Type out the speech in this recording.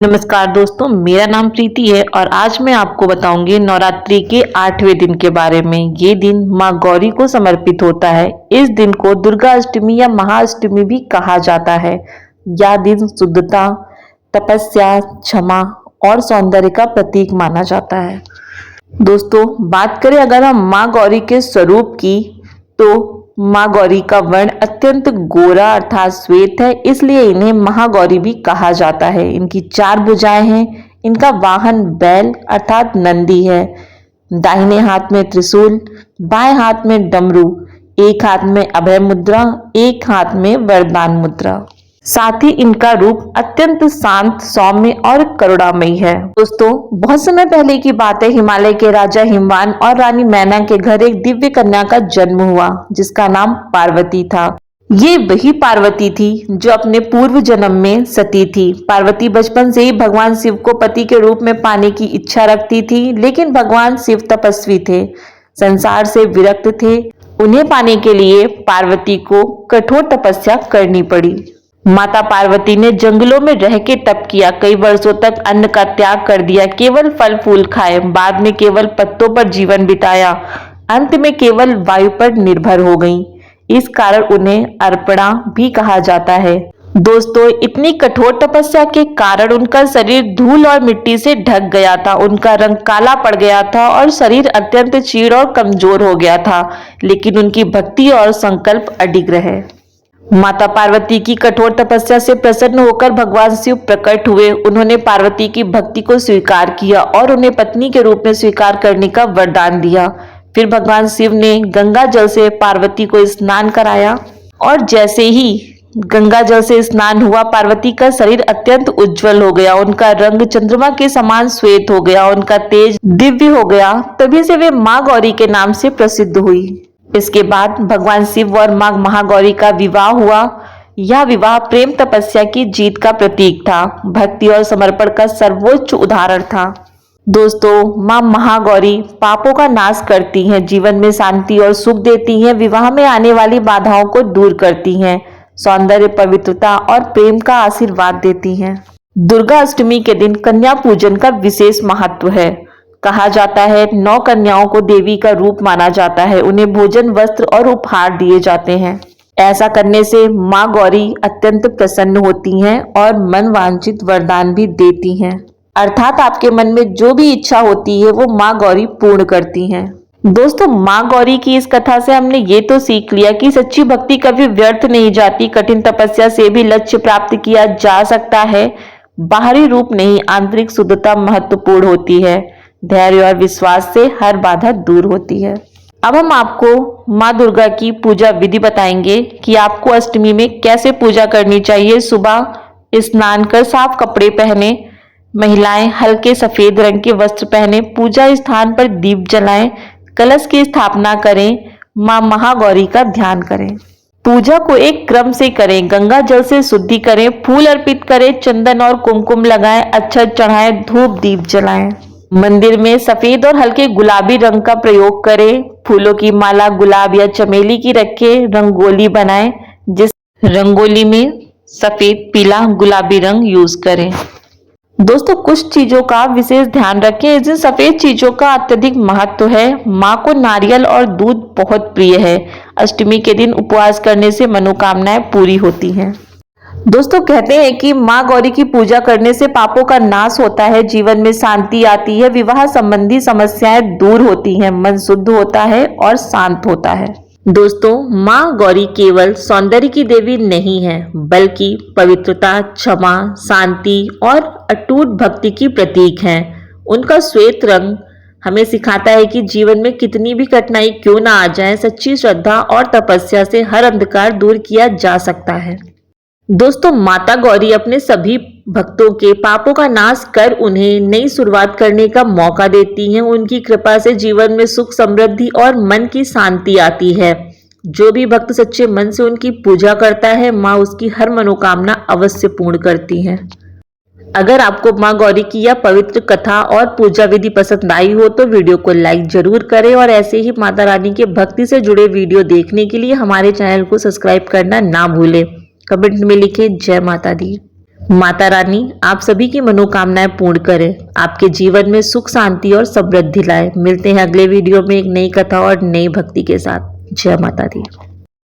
नमस्कार दोस्तों, मेरा नाम प्रीति है और आज मैं आपको बताऊंगी नवरात्रि के 8वें दिन के बारे में। ये दिन माँ गौरी को समर्पित होता है। इस दिन को दुर्गा अष्टमी या महाअष्टमी भी कहा जाता है। यह दिन शुद्धता, तपस्या, क्षमा और सौंदर्य का प्रतीक माना जाता है। दोस्तों, बात करें अगर हम माँ गौरी के स्वरूप की, तो माँ गौरी का वर्ण अत्यंत गोरा अर्थात श्वेत है, इसलिए इन्हें महागौरी भी कहा जाता है। इनकी 4 भुजाएं हैं। इनका वाहन बैल अर्थात नंदी है। दाहिने हाथ में त्रिशूल, बाएं हाथ में डमरू, एक हाथ में अभय मुद्रा, एक हाथ में वरदान मुद्रा। साथ ही इनका रूप अत्यंत शांत, सौम्य और करुणामयी है। दोस्तों, बहुत समय पहले की बात है, हिमालय के राजा हिमवान और रानी मैना के घर एक दिव्य कन्या का जन्म हुआ, जिसका नाम पार्वती था। ये वही पार्वती थी जो अपने पूर्व जन्म में सती थी। पार्वती बचपन से ही भगवान शिव को पति के रूप में पाने की इच्छा रखती थी, लेकिन भगवान शिव तपस्वी थे, संसार से विरक्त थे। उन्हें पाने के लिए पार्वती को कठोर तपस्या करनी पड़ी। माता पार्वती ने जंगलों में रह के तप किया, कई वर्षों तक अन्न का त्याग कर दिया, केवल फल फूल खाए, बाद में केवल पत्तों पर जीवन बिताया, अंत में केवल वायु पर निर्भर हो गईं। इस कारण उन्हें अर्पणा भी कहा जाता है। दोस्तों, इतनी कठोर तपस्या के कारण उनका शरीर धूल और मिट्टी से ढक गया था, उनका रंग काला पड़ गया था और शरीर अत्यंत चीड़ और कमजोर हो गया था, लेकिन उनकी भक्ति और संकल्प अडिग रहे। माता पार्वती की कठोर तपस्या से प्रसन्न होकर भगवान शिव प्रकट हुए। उन्होंने पार्वती की भक्ति को स्वीकार किया और उन्हें पत्नी के रूप में स्वीकार करने का वरदान दिया। फिर भगवान शिव ने गंगा जल से पार्वती को स्नान कराया और जैसे ही गंगा जल से स्नान हुआ, पार्वती का शरीर अत्यंत उज्जवल हो गया, उनका रंग चंद्रमा के समान श्वेत हो गया, उनका तेज दिव्य हो गया। तभी से वे माँ गौरी के नाम से प्रसिद्ध हुई। इसके बाद भगवान शिव और माँ महागौरी का विवाह हुआ। यह विवाह प्रेम तपस्या की जीत का प्रतीक था, भक्ति और समर्पण का सर्वोच्च उदाहरण था। दोस्तों, माँ महागौरी पापों का नाश करती हैं, जीवन में शांति और सुख देती हैं, विवाह में आने वाली बाधाओं को दूर करती हैं, सौंदर्य, पवित्रता और प्रेम का आशीर्वाद देती हैं। दुर्गा अष्टमी के दिन कन्या पूजन का विशेष महत्व है। कहा जाता है 9 कन्याओं को देवी का रूप माना जाता है, उन्हें भोजन, वस्त्र और उपहार दिए जाते हैं। ऐसा करने से माँ गौरी अत्यंत प्रसन्न होती हैं और मन वांछित वरदान भी देती हैं, अर्थात आपके मन में जो भी इच्छा होती है वो माँ गौरी पूर्ण करती हैं। दोस्तों, माँ गौरी की इस कथा से हमने ये तो सीख लिया कि सच्ची भक्ति कभी व्यर्थ नहीं जाती। कठिन तपस्या से भी लक्ष्य प्राप्त किया जा सकता है। बाहरी रूप नहीं, आंतरिक शुद्धता महत्वपूर्ण होती है। धैर्य और विश्वास से हर बाधा दूर होती है। अब हम आपको माँ दुर्गा की पूजा विधि बताएंगे कि आपको अष्टमी में कैसे पूजा करनी चाहिए। सुबह स्नान कर साफ कपड़े पहने, महिलाएं हल्के सफेद रंग के वस्त्र पहने, पूजा स्थान पर दीप जलाएं, कलश की स्थापना करें, माँ महागौरी का ध्यान करें। पूजा को एक क्रम से करें, गंगा जल से शुद्धि करें, फूल अर्पित करें, चंदन और कुमकुम लगाएं, अक्षत चढ़ाएं, धूप दीप जलाएं। मंदिर में सफेद और हल्के गुलाबी रंग का प्रयोग करें। फूलों की माला गुलाब या चमेली की रखें। रंगोली बनाएं, जिस रंगोली में सफेद, पीला, गुलाबी रंग यूज करें। दोस्तों, कुछ चीजों का विशेष ध्यान रखें। इस दिन सफेद चीजों का अत्यधिक महत्व है। माँ को नारियल और दूध बहुत प्रिय है। अष्टमी के दिन उपवास करने से मनोकामनाएं पूरी होती हैं। दोस्तों, कहते हैं कि माँ गौरी की पूजा करने से पापों का नाश होता है, जीवन में शांति आती है, विवाह संबंधी समस्याएं दूर होती हैं, मन शुद्ध होता है और शांत होता है। दोस्तों, माँ गौरी केवल सौंदर्य की देवी नहीं है, बल्कि पवित्रता, क्षमा, शांति और अटूट भक्ति की प्रतीक है। उनका श्वेत रंग हमें सिखाता है कि जीवन में कितनी भी कठिनाई क्यों ना आ जाए, सच्ची श्रद्धा और तपस्या से हर अंधकार दूर किया जा सकता है। दोस्तों, माता गौरी अपने सभी भक्तों के पापों का नाश कर उन्हें नई शुरुआत करने का मौका देती हैं। उनकी कृपा से जीवन में सुख, समृद्धि और मन की शांति आती है। जो भी भक्त सच्चे मन से उनकी पूजा करता है, माँ उसकी हर मनोकामना अवश्य पूर्ण करती हैं। अगर आपको माँ गौरी की यह पवित्र कथा और पूजा विधि पसंद आई हो तो वीडियो को लाइक जरूर करें और ऐसे ही माता रानी के भक्ति से जुड़े वीडियो देखने के लिए हमारे चैनल को सब्सक्राइब करना ना भूलें। कमेंट में लिखें जय माता दी। माता रानी आप सभी की मनोकामनाएं पूर्ण करें, आपके जीवन में सुख शांति और समृद्धि लाए। मिलते हैं अगले वीडियो में एक नई कथा और नई भक्ति के साथ। जय माता दी।